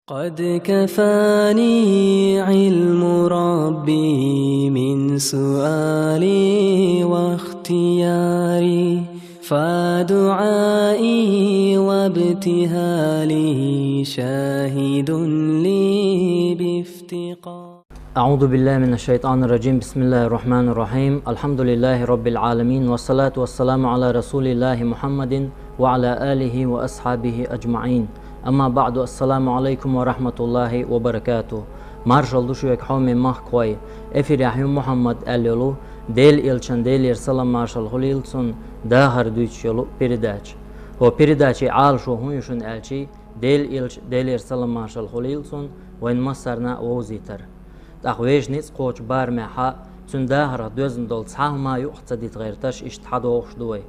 قد كفاني علم ربي من سؤالي واختياري فدعائي وابتهالي شاهد لي بافتقار. أعوذ بالله من الشيطان الرجيم. بسم الله الرحمن الرحيم. الحمد لله رب العالمين والصلاة والسلام على رسول الله محمد وعلى آله وأصحابه أجمعين. أما بعد، السلام عليكم ورحمة الله وبركاته. مارشال دوشوك حومي مخكوي إفير يحيوم محمد أليولو ديل إلشان ديل يرسلم مارشال خليلسون داهر دوش يولو بيرداش هو بيرداشي عالشو هونيشون ألشي ديل يرسلم مارشال خليلسون وين مصرنا ووزيتر تأخويش نيس قوش بار محا تون داهر دوزن دول تصحاهما يوحتصديت غيرتاش اشتحادوخش دوي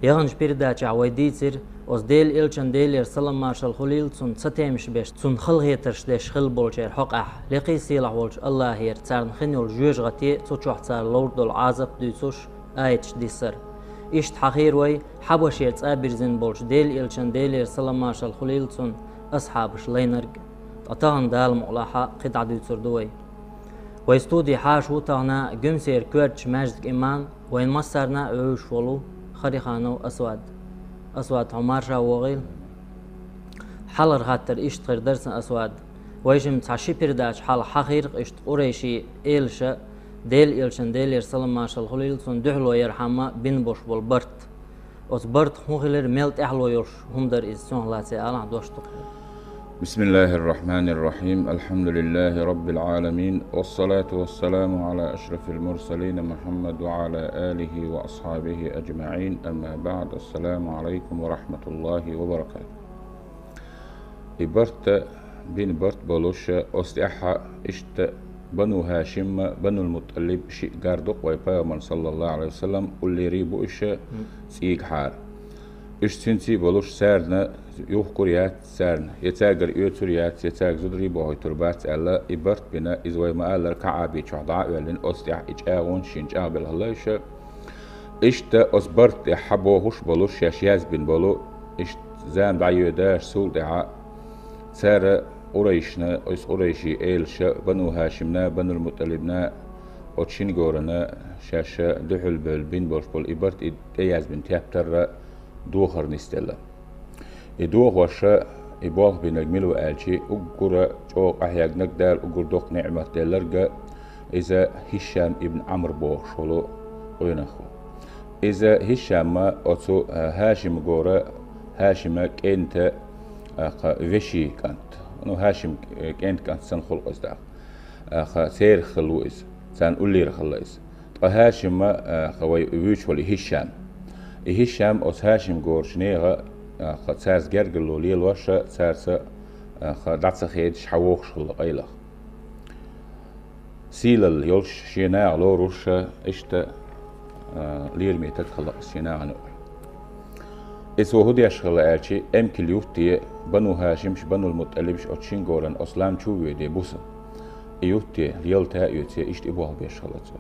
يغنش بيرداش عويديتر os del ilchan del يرسلم مارشال خليلسون ستيمش بيش تون خلغيترش ديش خل بولشير حق لقي سيلح بولش الله هير تسارن خنيول جوج غتي تشوح تسار لورد العازب دوتوش آيتش ديسر إشت حخير وي حبوشير تسابر زين بولش del ilchan del يرسلم مارشال خليلسون أصحابش لينرج أتاهن دال مقلاحة قطع دوتر دوي ويستودي حاش وطاهنا جمسير كورتش ماجد إيمان وين مصرنا أوش ولو خريخانو أسود عمار شاوغيل حلر خاطر إشتغر درسن أسود ويجم تعشي بيرداش حال حخير إشت قريشي إلشا ديل إلشن ديل يرسلم ماشال خليلسون دحلو يرحمه بين بوش بالبرت أس برت خوخيلر ميلت أحلو يوش هم در إزسون لاتي ألا دوشتو. بسم الله الرحمن الرحيم. الحمد لله رب العالمين، والصلاة والسلام على أشرف المرسلين محمد وعلى آله وأصحابه أجمعين. أما بعد، السلام عليكم ورحمة الله وبركاته. إبرت بين برت بولوش أستيحة إشت بنو هاشم بنو المطلب شيء قاردق ويبايمن صلى الله عليه وسلم واللي ريبو إش سيق حار إش سنتي بولوش سارنا يوه كوريات سارنا يتاجر يوتوريات يتاج زدري بوهي تربات ألا إبرت بنا إزوي ما ألا كعابي شعضاء ولين أستيح إجاون شينجا بالهلاش إشت أصبرت حبوهش بولوش يشياز بن بولو إشت زان بعيوداش سول دعاء سار قريشنا إس قريشي إيلشا بنو هاشمنا بنو المطلبنا أتشين غورنا شاشة دحل بالبين بولش بول إبرت إياز بن تيابتر دوخر نستلا إدوخ وشا إبوخ بنجملو آلشي أقرأ جوق أحياق نقدر أقر دوخ نعمة دلرقا إذا هشام ابن عمرو بوخ شولو وينخو إذا هشام ما أتو هاشم غورا هاشم كنت وشي كانت أنو هاشم كانت سن خلق أصدق سير خلوئز سن أولير خلوئز هاشم ما خوي ويش ولي هشام أس هاشم غور شنيغا سارس جرجلو ليل وشا سارس دعس خيد شحوخ خلق أيلخ سيل يولش شيناع لو روشا إشتا لير ميتك خلق شيناع نور إسو هدي أشغل آلشي أم كليوتي بنو هاشمش بنو المطلبش أتشين غورن أسلام شووي دي بوسن إيوتي ليلتا إيوتي إشت إبوه بيشغلتو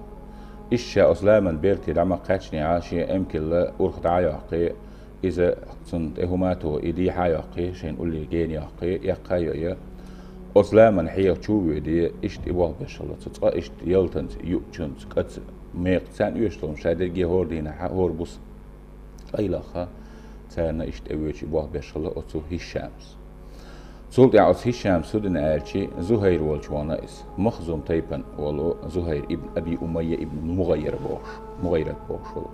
إشا أسلاما بيرتي لما قاتشني عاشي أم كلا أرخد عياقي إذا صنت إهماتو إدي حياقي شين قولي جين ياقي يقايو يا أسلاما حيا شووي دي إشت إبوه بيشغلتو تقا إشت يلتنت يؤجنت قد ميقتسان يشتون شادر جي هور دينا هور بوس أيلاخا تانا إشت أويش إبوه بيشغل أتو هشامس سولت يعوز هشام سودن آلشي زهير والجوانا إس مخزوم تيبن ولو زهير ابن أبي أمية ابن مغيرة بوش ولو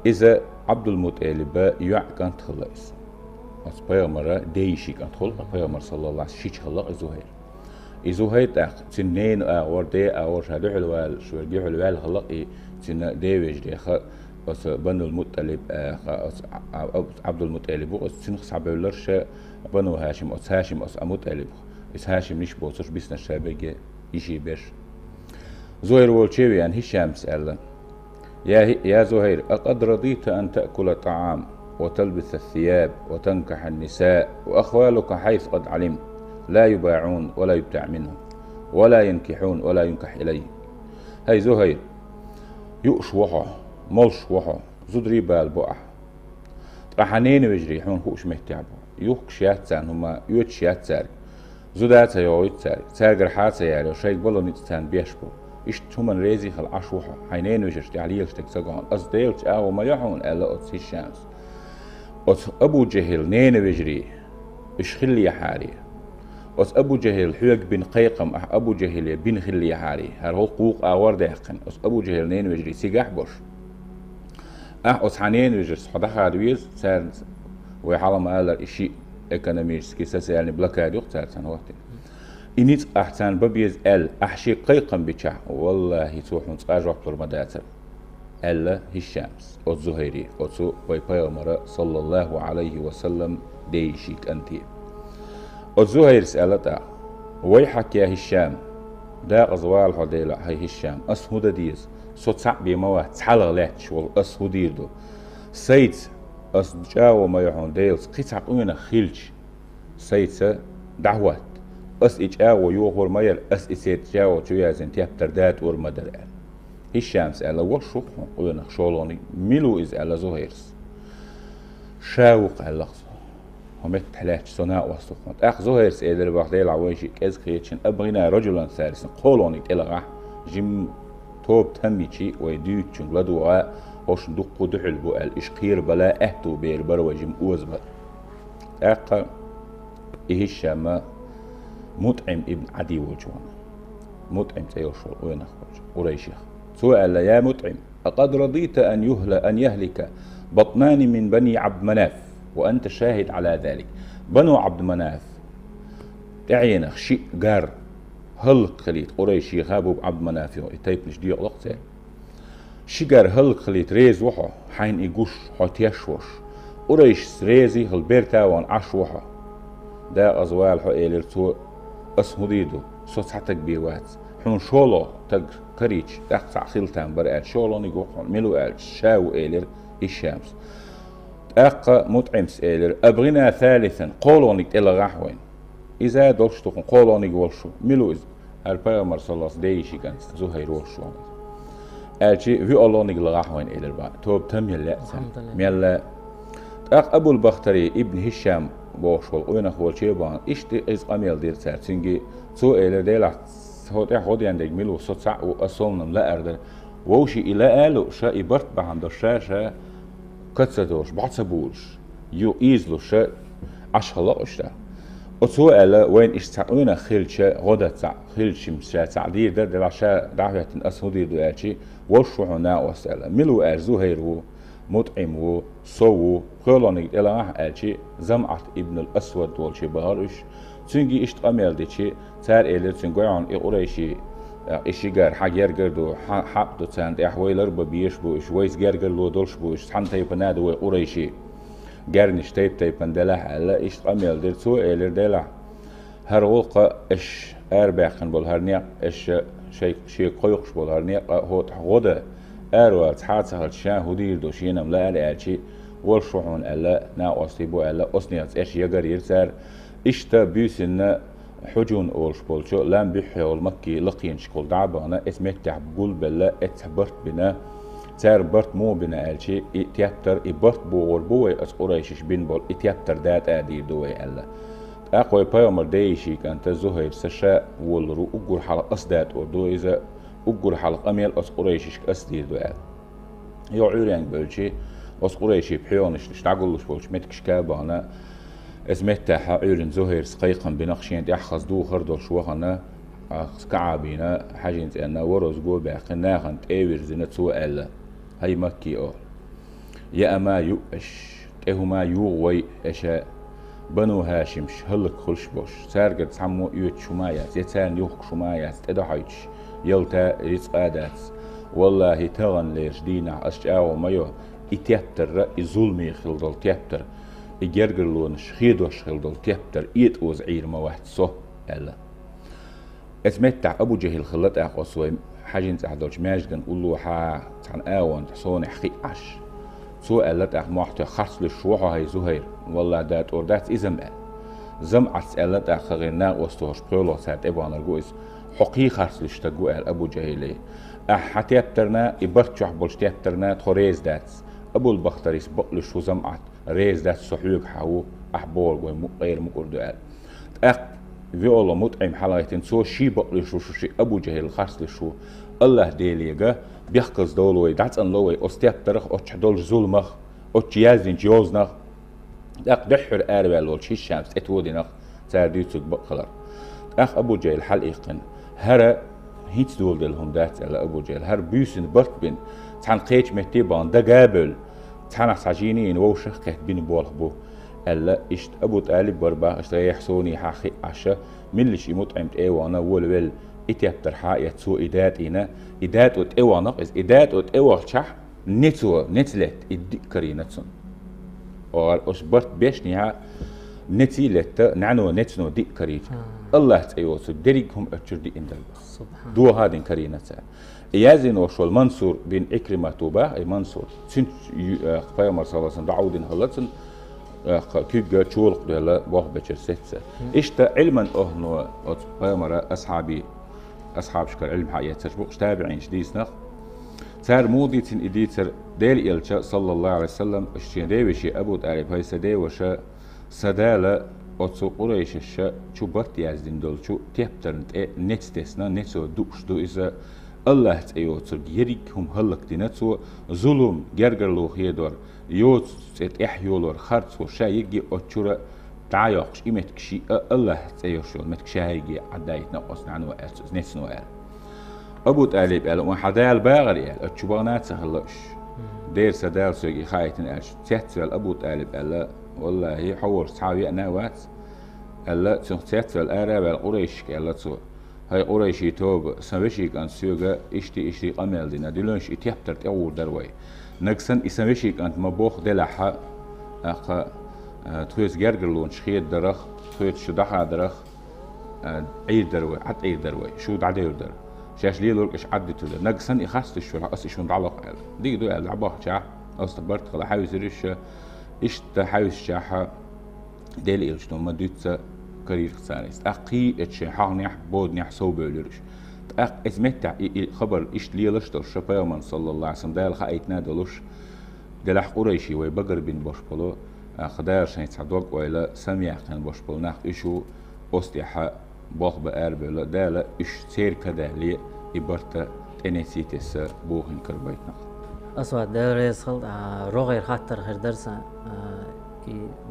إذا عبد المطلب يعكن تخلص أس بيامرة ديشي كان تخلق بيامر صلى الله عليه وسلم شيش خلق زهير زهير تاخ تنين أور دي أور شادو حلوال شو رجع حلوال خلق تن ديوج دي خ أس بنو المطلب عبد المطلب وأس تنخ سعبولرش بنو هاشم أس المطلب إس هاشم نيش بوصش بيسنا الشابق يشي بيش زهير والشيوي عن هشام سألا يا زهير أقد رضيت أن تأكل طعام وتلبس الثياب وتنكح النساء وأخوالك حيث قد علمت لا يباعون ولا يبتاع منهم ولا ينكحون ولا ينكح إليه. هاي زهير يؤش وحو ملش وحو زدري بالبقع رحنين وجريحون هوش مهتعبو يوك شيات سان هما يوت شيات سار زودات يويت ساجر حاسة يعني وشيك بلو نتستان بيشبو إيش تومن ريزي خل عشوحة حينين وجش تعليل تكسجون أصديلش أو ما يحون ألا أتسي الشمس أت أبو جهل نين وجري إيش خلي حاري أت أبو جهل حيق بن قيقم أبو جهل بن خلي حاري هرهو قوق أور داقن أت أبو جهل نين وجري سيجح بوش أت حنين وجر صدق هادويز سار وحالم ألا إشي إقتصادي كيساس يعني بلاكاد يختار سنواتين إنيت أحسن ببيز أحشي قيقم بيتشع والله توحون تقاج وقت المداتر ألا الشمس الزهيري أتو ويبايمر صلى الله عليه وسلم ديشيك أنتي الزهير سألتا ويحك يا هشام دا أزوال حديلا هاي هشام أسهود ديز صوت بيموات تحلغ لاتش والأسهودير دو سيت جاو ما يحون ديلز قطع قوينة خيلج سيت دعوات إجاو يوغور مايل إسيت جاو تيازن تيابتر دات ورمدر الشمس على وشو قوينة شولوني ميلو إز على زهيرس شاوق على لغز همت تحلاش صناع وصفت أخ زهيرس إدر بغديل عويشي كز خيتشن أبغينا رجلا ثالثا قولوني تلغح جيم توب تميشي ويديوت شنغلدوا وش دقو دحل بو الاشقير بلا اهتو بير بروجم اوزبر اقا إهشام مطعم ابن عدي وجوانا مطعم تيوشو وين اخرج وريشيخ سؤال يا مطعم أقد رضيت أن يهلك بطنان من بني عبد مناف وأنت شاهد على ذلك بنو عبد مناف تعينخ شيء قار هلق خليت قريشي غابو عبد مناف يتيب نشدي أغلقته شجر هلق خليت ريز وحو حين إيجوش حوت يشوش قريش ريزي هالبيرتا وان عشوحة دا أزوال حو إيلرتو اسمه ديدو صوت حتى بيوات حون شولو تق قريش تقطع خلتان برقات شولو نيقوحون ملو قال شاو إيلر الشمس أقا مطعمس إيلر أبغنا ثالثا قولونيك إلا غحوين إذا دولشتوكم قولونيك والشو ملو إذ البيغمبر صلى الله عليه وسلم كان زهير والشو أجي في الله نقل غحوين إلى البعض توب تم يلا ميلا أبو البختري ابن هشام بوشول وين أخوال شيبان إشتي إز قميل دير سارتينجي سو إلى ديلا هود عندك ميلو صوت ساعة وأصلنا لا أردن ووشي إلى آلو شا إبرت بحند الشاشة كتسدوش بعصبوش يو إيزلو شا عشهلاش ده أتو إلى وين إشتعونا خيلشة غدا خيلش مشا تعدير در دلاشا دعوة أسودي دو أجي وشوعنا وسألة ملو أرزوهيرو مطعمو صوو خلونيك إلى أجي زمعت ابن الأسود والشي بهارش تنجي إشتقامل ديشي تار إلى تنجوعن إقريشي إشي جار حجر جردو حق دو تاند إحويلر ببيش بو إش ويس جرجر لو دولش بو إش حن تيبنادو إقريشي جارنش تيبن دلح على إشتقامل ديرتو إلى دلح هرولق إش أربعين بول هرنيق إش شيء قيقش بول هرنيق هو غدا أروى تحاتها الشان هدير دوشينا ملا ألأشي والشحون ألا ناقصي بو ألا أصنيات إش يجر يرسر إشتا بيسنا حجون أولش بولشو لام بيحيول مكي لقين شكول دعبانا اسمتح بقول بلا اتبرت بنا تار برت مو بنا ألشي اتيابتر إبرت بوغر بوي أسقريشش بين بول اتيابتر دات آدير دوي ألا أقوى بايومر دايشي كانت زهير سشاء والرو أقول حلق أصدات وردو إذا أقول حلق أميل أسقريشش أسدير دوال يو عيريان بلشي أسقريشي بحيونش تشتعقلوش بولش متكش كابانا اسمتح عيرين زهير سقيقا بنقشين تأخذ دو خردو شوخنا كعابينا حاجين تأنا ورز قول باقناخن تأوير زينة سوء ألا هاي مكي أول يا أما يؤش تأهما يوغوي أشاء بنو هاشمش هلك خلش بوش سارقت سمو يوت شمايات يتان يوخ شمايات تدحيش يلتا رزق آدات والله تغن ليش دينا أشجاو مايو اتيابتر رأي ظلمي خلدل تيابتر إجرجلون شخيدوش خلدل تيابتر إيت وزعير موحد صه ألا اسمتع أبو جهل خلط أقوى حاجين تحضرش ماجدن قولو حا تحن آوان تحصوني حقي عش سوء قالت أخ محتى خرص للشوحة هاي زهير والله دات أردات إزم قال زمعت قالت أخ غيرنا وستوش بقولو ساعت إبوان الجوز حقي خرص لشتاقو قال أبو جهيلي أح حتيابترنا إبرت شوح بولش تيابترنا تخو ريز دات أبو البختريس بقلش وزمعت ريز دات صحيوك حاو أحبول غير مقردو قال أخ في الله مطعم حلايتين سو شي بقلي شو شي أبو جهل خاص لشو الله ديليجا بيحكز دولوي دعت أن لوي أستياب ترخ أتش دول ظلمخ أتش يازين جوزنخ أق دحر أربع لول شي الشمس اتودينخ تارديتك بقلر أخ أبو جهل حلقن هر هيت دول دلهم دات على أبو جهل هر بيسن برت بين تان قيش متيبان دا قابل تان ساجينين ووشخ كهت بين بوالخ بو ألا إشت أبو طالب بربا إشت يحسوني حقي عشا من ليش مطعمت إيوانا ول إتياب ترحا يتسو إداتينا إدات وت إيوانا إز إدات وت إيوال شح نتسو نتلت إدكري نتسون اور أش برت بيشنيها نتيلت نعنو نتسنو دكري الله تأيوسو دريكهم أتشر دي إندل سبحان دو هادين كرينتا يازين وشول منصور بن إكرمة توبا أي منصور سنت قيامر صلى الله عليه وسلم دعودين هلتن كيجا تشولق دلا بوه بشر ستة إشتا علما أهنو قيامر أصحاب شكر علم حقيقة تشبوق تابعين شديس نخ تار مودي تن إديتر ديل إلشا صلى الله عليه وسلم اشتين ديوشي أبو طالب هاي سديوشا سدالة أتصو قريش الشا شو برت يازدين دول شو تيبترنت نتستسنا نتسو دوش دو إذا الله تأيوتر جيريكهم هلك دينتسو ظلم جرجرلو خيدور يوت إحيولور خرط وشا يجي أتشورا تعيقش إمتكشي الله تأيوشول متكشا يجي عدايت نقص عنو نتسنو أبو طالب قال وحدال باغر قال أتشبانات سهلش دير سدال سوقي خايتن قالش تحتفل أبو طالب قال والله حور صحابي أنا وات قال تحتفل الآراب القريش قال له هاي قريشي توب سمشي كان سوقا اشتي قمل دينا دلونش اتيبتر تأور دروي نقصن اسمشي كانت مبوخ دلحا أخا تخيس جرجرلون شخيد درخ تخيس شدحا درخ عيد دروي حتى عيد دروي شو عدير در شاش ليه لورك عدتو ده نقصن اخست شو راس شو متعلق قال دي دو قال عباه شاح استبرت خلا حاوز ريش اشت حاوز شاحه ديل إلشتو ما دوتسا كرير خسانيست أقي اتشحاق نيح بود نيح صوب يلرش أق اسمتع خبر إشت ليلش در شبايومن صلى الله عليه وسلم دال خايتنا دلوش دلح قريشي وي بقر بين بوشبلو خدار شاين صدوق ويلا سميع كان بوشبلو ناخ إشو أستيحا باخ بأربلا دالا إش سير كدالي إبرتا تنسيتس بوهن كربيتنا أسود دارس خلط روغير خاطر خير درسا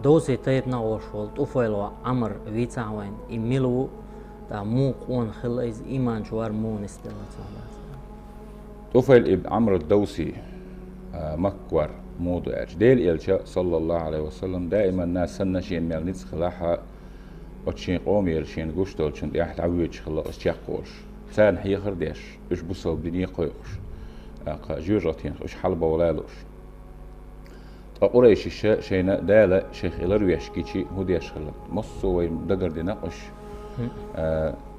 دوسي تيبنا وشول طفيلو عمر ويتسع وين إميلو تا مو قون خليز إيمان شوار مو نستلت طفيل ابن عمرو الدوسي مكور مودو اج ديل إلشا صلى الله عليه وسلم دائما ناس سنة شين ميل نتس خلاحا وتشين قومي شين قوشتول شين ديحت عويج خلا أستيقوش سان حيخر ديش إش بصو بدنيا قويقش جوجاتين إش حلبة ولالوش قريش الشيء شينا دالا شيخ إلرويش كيشي هودي أشخلق مصو وين دقر دي نقش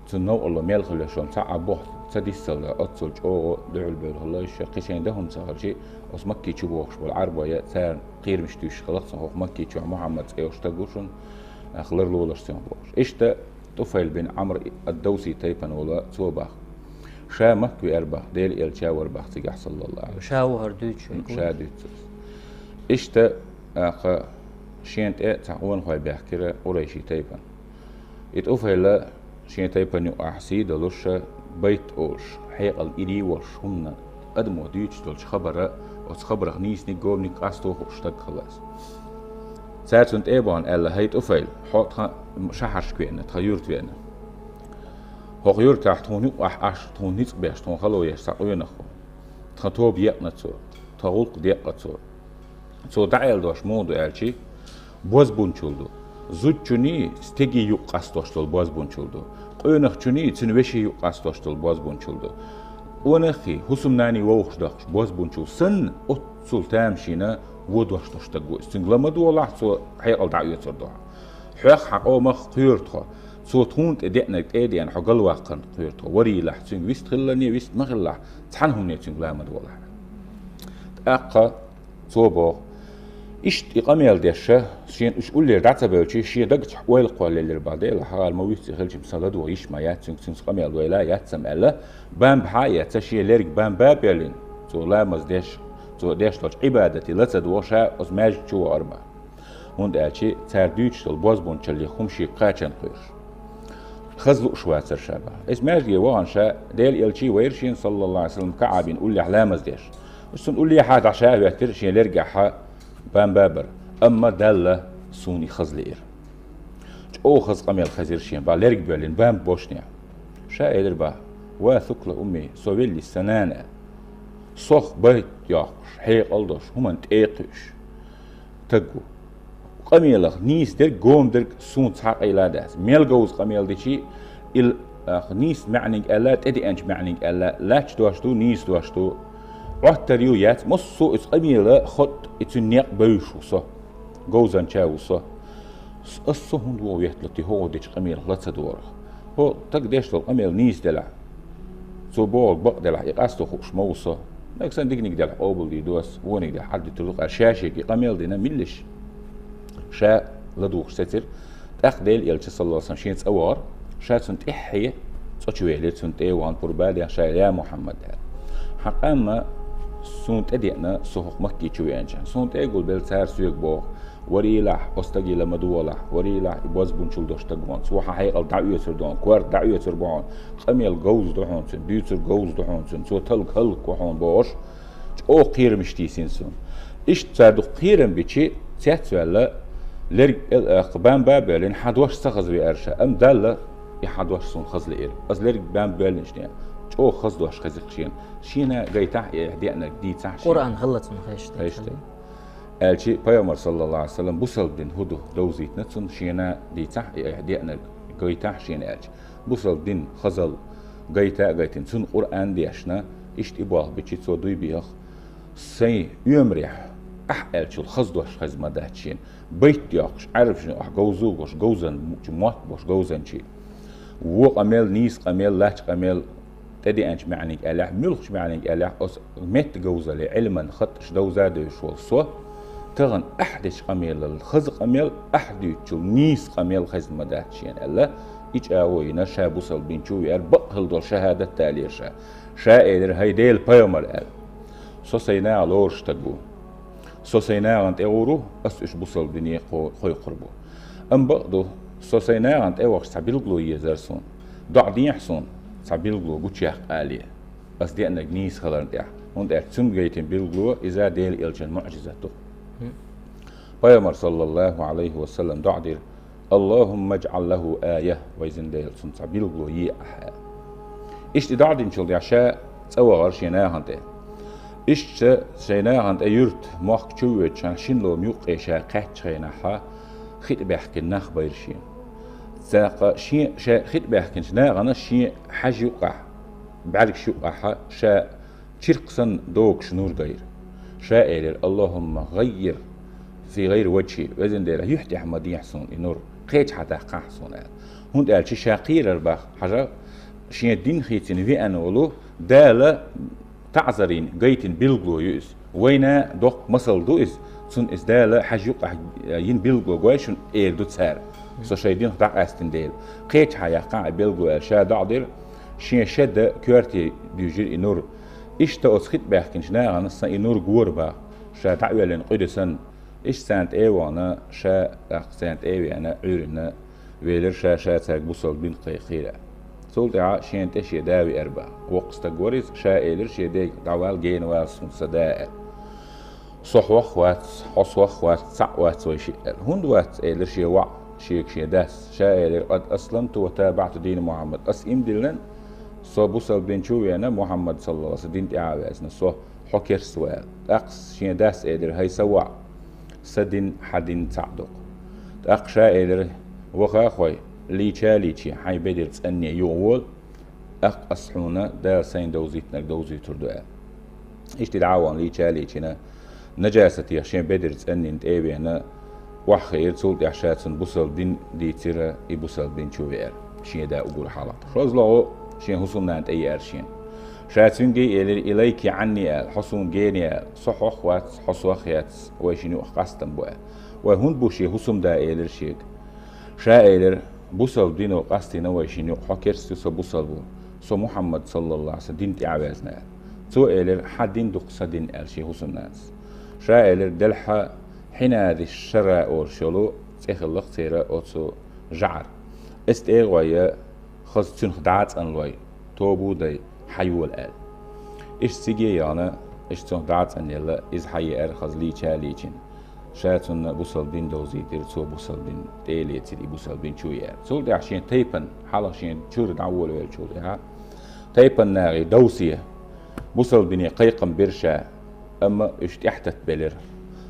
تنو الله ميل خلاشون ساعة بوحت تديسل أتصل جو دعو البيل الله الشيخ قيشين دهم سهرجي أس مكي تشبوخش بالعربة يأتان قير مشتوش خلق صنخوخ مكي تشو محمد ايوش تقوشن خلر لولش سنبوخش إشتا طفيل بن عمرو الدوسي تيبان ولا توباخ شا مكي أرباخ ديل إلشا وارباخ تيجح صلى الله عليه وسلم شاو هردوش شا دوتس إشتا أخا شينت تعاون خوي بيحكي قريشي تيبان يتوفيلا شين تيبان يؤحسي دلوش بيت أوش حيق الإيدي وشهمنا أدمو ديوش دولش خبرة وتخبره نيس نيقوم نيقاستوخ وشتاق خلاص ساعتونت إيبان ألا هيت أوفيل حوطها شحرش كوينة تخيورت وينة هو خيور تحتون يؤحش تون نيس بيش تون خلو يشتاقوين أخو تخطوب يقنا تسو تغلق ديقنا تسو سو دعيل دوش مودو ألشي بوز بونشولدو زوجوني ستيجي يقاستوشتول بوز بونشولدو قينخشوني تنوشي يقاستوشتول بوز بونشولدو ونخي حسمناني ووخش دخش بوز بونشول سن أتصل تامشينا ودوشتوش تقوي سنغلمدو والله سو حيقل دعيو تردوها حيق حقو مخ قيرتخو سو تونت ادينك اديان حقل واقن قيرتخو وري لح سنغ ويست خلاني ويست مغلح تحنهم ني سنغلمدو والله أقا صوبو إشت إقاميل ديشة شين إش أولي دعتا بيوشي شي دقت ويل قوال اللي بعدين لحال مويت خلش مسالد ويش ما ياتسن سنس قاميل ويلا ياتسم ألا بام بحاية تشي ليرك بام بابيلين تو لا مزديش تو ديش توش عبادتي لتد وشا أزماج شو أربع هند أشي ترديش تل بوزبون تشلي خمشي قاچن قير خزلو شواتر شابه اس ماجي وان شا ديل يلشي ويرشين صلى الله عليه وسلم كعب نقول لي علامه ديش بس نقول لي حاجه عشاء بيتر شي لرجع ح بام بابر اما دله سوني خزلير او خز قميل خزير شين با لرج بيلين بام بوشنيا شا ادر با واثق لامي سويلي سنانه صخ بيت ياقش حيق الدش هم تيقش تقو قميل نيس در قوم در سون تحق إلى داس ميل جوز قميل دشي نيس معنيك ألا تدي أنش معنيك ألا لاش دواشتو نيس دواشتو رحتريو يات مصو إس قميل خد إتنيق بيشو صح جوزان شاو صح الصو هندو ويحتلتي هو ديش قميل لا تدور هو تقديش القميل نيس دلع سو بوق بق دلع يقاستو خوش موصة نكسن ديك دلع أوبل دي دوس ونك دلع حد تلوق أشاشة كي قميل دينا ملش شا لدوخ ستر تأخديل يلتي صلى الله عليه وسلم شين تأوار شا تنت إحية تشويلي تنت إيوان بربالي شا يا محمد حقاما سنت أدينا سوق مكي تشويانجا سنت يقول بالتار سويق بوخ وريلاح أستجي لما دولاح وريلاح يبوز بنشول دوش تجوان سوحا حيقل دعوية سردون كوار دعوية سربون قميل جوز دحونسن بيوتر جوز دحونسن سو تلق هلق وحون بوش أو قير مشتيسين سن إيش تصادق قيرن بيشي تياتولا لرج قبان بابلين حدوش سخز بيرشا أم دالة يحدوش سون خز لإير بس لرج بان بابلين شنيا أو خز دوش خزق شينا جيتاح يهدينا جديد صح قرآن غلط من خيشتي الشيء بيامر صلى الله عليه وسلم بوصل دين هدو دوزيت نتسون شينا ديتاح يهدينا جيتاح شينا الش بوصل دين خزل جيتين سون قرآن ديشنا إشت إبواه بتشي تودوي بيخ سي يمرح الشيء الخز دوش خز ما دهتشين بيت ياقش عارف شنو جوزو وش جوزن موت وش جوزن شيء وقميل نيس قميل لاش قميل تدي أنش معنيك ألاح ملخش معنيك ألاح أس مت جوزة لعلما خطش دوزة دوش والصو تغن أحدش قميل الخز قميل أحد شو نيس قميل خز مداتشين ألا إيش أوينا شابوسل بينشو يار بقهل دول شهادة تالير شائر هيديل بيومر أل سوسينا علوش تجو سوسينا عند أورو أسش بوصل بني خوي قربو أم بقدو سوسينا عند أوش سبيلغلو يزرسون دعدين حسون سبيلغلو بوتشيخ آلية بس دي أنا جنيس خلرن ديح وند أرتسم جيتين بيلغلو إذا ديل إلجن معجزته بيامر صلى الله عليه وسلم دعدير اللهم اجعل له آية ويزن ديل سون سبيلغلو يأحا إيش دعدين شل ديعشاء تسوى غرشينا هنده إيش شينا عند أيرت ماخ تشوي شين لو ميوق إيشا قحت شينا ها خيط بيحكي نخ بيرشين ساق شيء شا خيط بيحكي شنا أنا شيء حاجة وقع بعرق شو وقع شا شرقسن دوك شنور غير شائر اللهم غير في غير وجهي وزن ديره يحتي أحمد يحسن النور قيت حتى قحسن هون قال شيء شاقير البخ حاجة شيء الدين خيتين في أنا ولو دالة تعذرين جيتين بيلغلو يس وينا دوق مصل دوس سن إسدالة حجوق ين بيلغلو جواشون إير دوت سار سو شايدين خطأ أستن ديل قيت حيا قاع بيلغلو الشاد عدير شين شدة كورتي بيجير إنور إيش تأسخت بحكين شنا عن السن إنور جوربا شا تعويلين قدسن إيش سانت إيوانا شا سانت إيوانا عيرنا ويلر شا تاك بوصل بين خيرا سولت شين تشي داوي أربعة وقت تجوريز شائلر شي ديك دعوال جين واسون صداء صحوخ وات حصوخ وات سعوات وشي هند وات إلر شي وع شي داس شائلر قد أسلمت وتابعت دين محمد أسئم دلن صو بوصل بين شوينا محمد صلى الله عليه وسلم دين تعاوزنا صو حكر سوال أقص شي داس إلر هاي سوع سدين حدين تعدق أق شائلر وخاخوي ليتشي حي بدر تسأني يوول أق أصحونا دا سين دوزيتنا دوزي تردوها إيش تدعوان ليتشينا نجاستي عشان بدر تسأني نتقابي هنا وحخير سولت عشان بوصل دين دي تيرا يبوصل دين شوير شين دا أقول حالا رزلو شين حصولنا انت أي أرشين شاتين جي إليك عني حصون جيني صحوخ وات حصوخ يات ويشيني أخقاستن بوا وهون بوشي حصوم دا إلر شيك شائلر بوصل دينو قاستي نويشيني حكرستي سو بوصل بو سو محمد صلى الله عليه وسلم دين تعبازنا سو إلر حدين دقصدين ألشي حصوم ناس شائلر دلحا حين هذه الشرع أورشلو تخلق تيرا أوتسو جعر استيغوية خز تنخ دعات أن لوي توبو دي حيول آل إيش سيجي يانا إيش تنخ دعات أن يلا إز حي خز لي تشاليجين شاتون بوصل بين دوزي دير تو بوصل بين تيلي تيدي بوصل بين شوية سول دي عشان تيبن حالا عشان شور دعول ويل شو دي تيبن ناغي دوسية بوصل بين قيقم برشا أما إيش تحتت بلر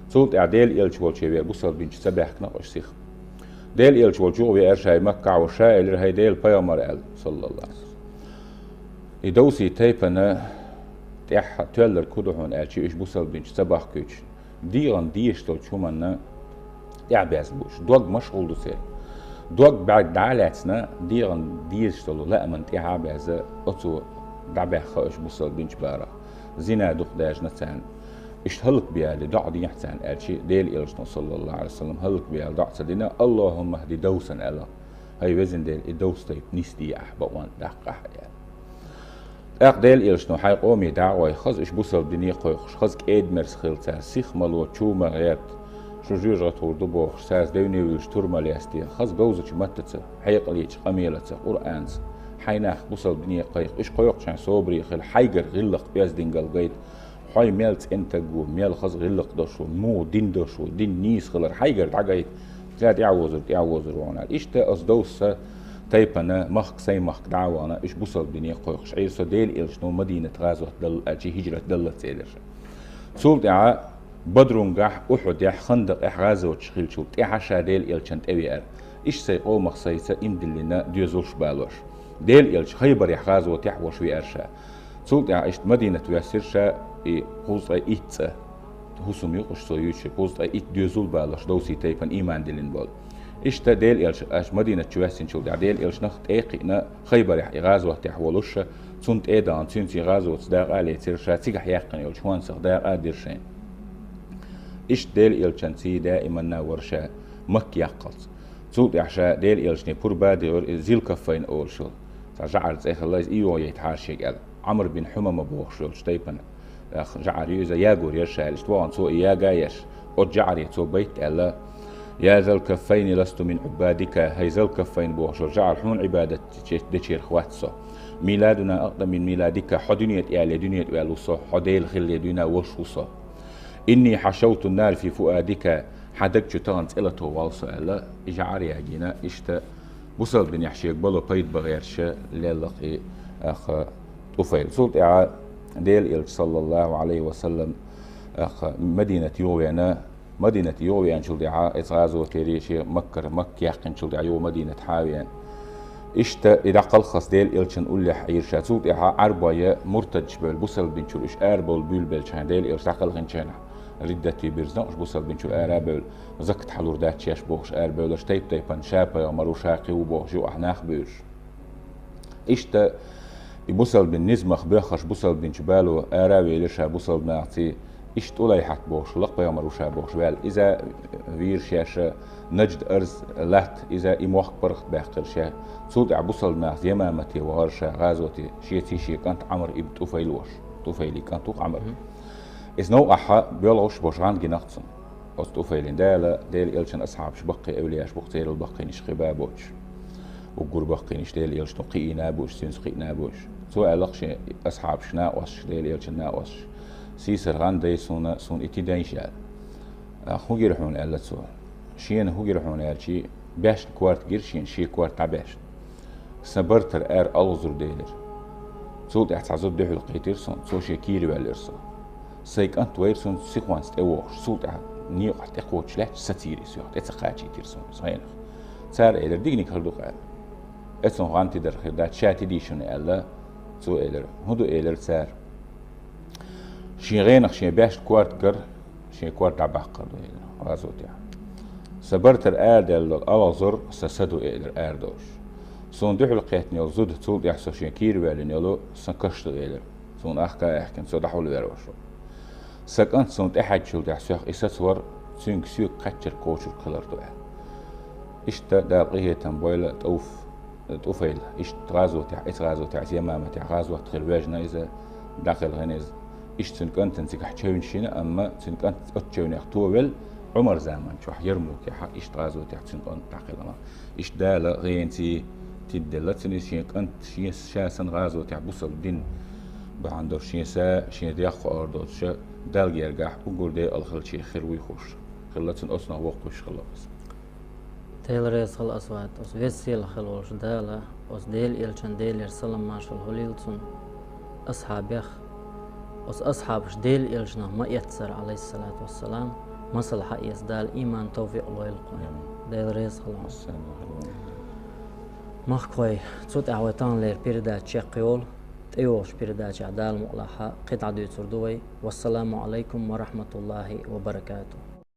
سول دي عديل إلش والشوية بوصل بين سباحكنا وشسيخ ديل إلش والشوية إرشاي مكة وشايل هاي ديل بيامر آل صلى الله عليه وسلم يدوسي تيبن تح تولر كودهون آلشي إيش بوصل بين سباح كوش ديران ديشتل شو منا تعباز بوش دوغ مشغول دوسير دوغ بعد دعالاتنا ديران ديشتل لا من تعباز أتو دعبا خاش بوصل بينش بارا زنا دوخ داج نتان اشتهلك بيالي دعدي يحتان ألشي ديل إلشنا صلى الله عليه وسلم هلك بيالي دعت دينا اللهم اهدي دوسا ألا هاي وزن ديل الدوس تيب نستي أحبوان دقا حيال ديل إلشنا حي قومي دعوة خز إش بوصل بني قويخش خز كيد مرس خلتا سيخ ملو تشو مغيات شو جيجة توردو بوخش ساز دوني ويلش تورما ليستي خز جوزة متتس حيق ليش قميلتس قرآنس حيناخ بوصل بني قويخ إش قويخ شان صوبري خل حيقر غلق بياز دينجل قيد حي ميلت انتجو ميل خز غلق دشو مو دين دشو دين نيس خلر حيقر تعقيد زاد يعوزر وانا إيش تأس دوسة تيبنا مخك سي مخك دعوانا إيش بوصل بني قويخش عيسو ديل إلش نو مدينة غازوة دل أجي هجرة دلت سيدرش سولت إعا بدرونجح أحد يح خندق إح غازوة شخيل شولت إح عشا ديل إلشنت أوي إيش سي قومخ سيسا إمدلنا ديوزوش بالوش ديل إلش خيبر يح غازوة يحوش ويأرشا سولت إعا إيش مدينة ويسيرشا قوز أي إيتسا هسوم يقش سويوش قوز أي إيت ديوزول بالوش دوسي تيبن إيمان دلين بول إشتا ديل إلش أش مدينة شواسين شو ديل إلش نخت إيقنا خيبر يح غازوة تحولوش سنت إيدان سنتي غازوة صداق عليه تيرشا تيجح يحقن يلشوان صداق آدرشين إش ديل إلشنتي دائما نورشا مك يقلت سود إحشاء ديل إلشني بور بادي زيل كفين أول شو جعل إخلاص إيوه يتحاشي قال عمر بن حمام بوخشول شتيبنا جعل يوزا ياغور يرشا الاشتوان سو إياغا يش وجعل يتو بيت ألا يا ذا الكفين لست من عبادك هي ذا الكفين بوخشول جعل حون عبادة دشير خواتسو ميلادنا أقدم من ميلادك حدنية إعلى دنيا والوصو حديل خلي دينا وشوصو إني حشوت النار في فؤادك حدك تانت إلى توالصو ألا إجعاري أجينا إشتا بوصل بن يحشيك بلو بيت بغيرش للقي أخ طفيل صوت إعا ديل إلك صلى الله عليه وسلم أخ مدينة يوغيان شلد إعا إتغازو تيريشي مك يحقن شلد إعا مدينة حاويان إشتا إذا قلخص ديل إلشن أولي حير شاتوت إعا عربايا مرتج بل بوصل بن شل إش أربول بول بلشان ديل إلش تقلغن شانح ردتي برزناش بوصل بن شل أرابل زكت حلور دات ياش بوخش أربولش تيبان شابا يمرو شاقي وبوخش جو أحناخ بيش إشتا بوصل بن نزمخ بيخش بوصل بن شبالو أراوي لشا بوصل بناعتي إشت أولي حت بوخش لقبا يمرو شا بوخش بال إذا فير شاشا نجد أرز لات إذا إموخ برخت باقر شا صوت عبوصل بناعتي يمامتي وغرشا غازوتي شيتي شي كانت عمر إب طفيلي كانت عمر إذ نو أحا بيولغوش بوشغان جناقصن أستوفيلين ديل إلشن أصحاب شبقي أولياش بقتير البقي نش خبابوش وقور بقي نش ديل إلش نقي نابوش سينس قي نابوش سواء لقش أصحاب شناقوش ديل إلشن ناقوش سيسر غان دي سون إتدين شال هو جرحون ألا سوا شين هو جرحون ألشي باش كوارت جرشين شي كوارت عباش سبرتر ألغزر ديلر صوت احتعزود دحو القيتير سون سو شي كيري والإرسو سيك أنت ويرسون سيكوانس تأوش صوت نيق تقوش لا ستيري سيوت اتقاچي تيرسون صحيح صار إلى دينك هردو قال اسمه غانتي در خدات شاتي ديشون ألا سو إلى هدو إلى صار شي غينخ شي باش كوارت قر شي كوارت عبقر إلى غازوت يعني سبرت الآرد الألازر سسدو إلى الآردوش سون دحو القيتني وزود تصود يحسو شي كير والين يلو سنكشتو إلى سون أخكا أحكن سو دحول ويروشو سكنت سونت أحد شو تحسيخ إساسور سونك سيوك قتشر كوشر كلر دوال إشتا داقيه تنبويلة توفيل إشت غازو تاع زيمامة تاع غازو تخلواجنا إذا داخل غنيز إشت سنكنت نسيك حتشاون شينا أما سنكنت أتشاون يختوول عمر زمان شو حيرموك يا إشت غازو تاع سنكنت داخل أما إشت دالا غينتي تدلتني شيك أنت شيء شاسن غازو تعبوس الدين بعندور شيء شيء دياخ أردو شيء دال يرجع وقول ده الخل شيء خير ويخش خلتن أصنع وقت وش خلاص تيل ريس خل أسوات أس فيسيل خلوش دالا أس ديل إلشان ديل يرسلم ماشل هوليلتون أصحاب يخ أس أصحابش ديل إلشنا ما يتسر عليه الصلاة والسلام مصلحة يزدال إيمان توفيق الله يلقون ديل ريس خلاص مخكوي تصوت أعواتان لير بيردا تشيقيول تيوش بيردا عدال مؤلحة قطعة دي تردوي والسلام عليكم ورحمة الله وبركاته.